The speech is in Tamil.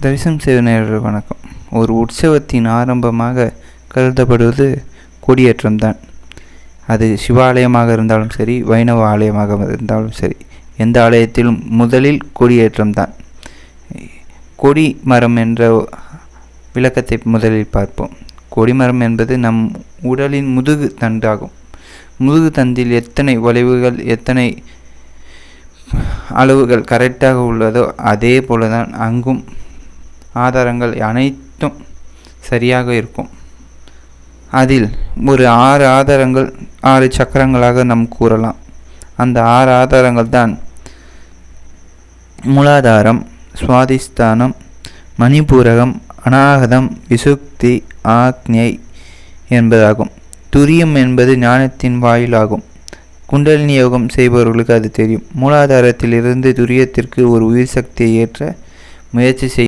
தரிசனம் செய்த நேயர்களுக்கு வணக்கம். ஒரு உற்சவத்தின் ஆரம்பமாக கருதப்படுவது கொடியேற்றம்தான். அது சிவாலயமாக இருந்தாலும் சரி, வைணவ ஆலயமாக இருந்தாலும் சரி, எந்த ஆலயத்திலும் முதலில் கொடியேற்றம்தான். கொடி மரம் என்ற விளக்கத்தை முதலில் பார்ப்போம். கொடிமரம் என்பது நம் உடலின் முதுகு தண்டாகும். முதுகு தண்டில் எத்தனை வளைவுகள், எத்தனை அளவுகள் கரெக்டாக உள்ளதோ அதே போலதான் அங்கும் ஆதாரங்கள் அனைத்தும் சரியாக இருக்கும். அதில் ஒரு 6 ஆதாரங்கள், 6 சக்கரங்களாக நாம் கூறலாம். அந்த 6 ஆதாரங்கள் தான் மூலாதாரம், சுவாதிஷ்டானம், மணிபூரகம், அநாகதம், விசுக்தி, ஆக்ஞை என்பதாகும். துரியம் என்பது ஞானத்தின் வாயிலாகும். குண்டலினி யோகம் செய்பவர்களுக்கு அது தெரியும். மூலாதாரத்திலிருந்து துரியத்திற்கு ஒரு உயிர் சக்தியை ஏற்ற முயற்சி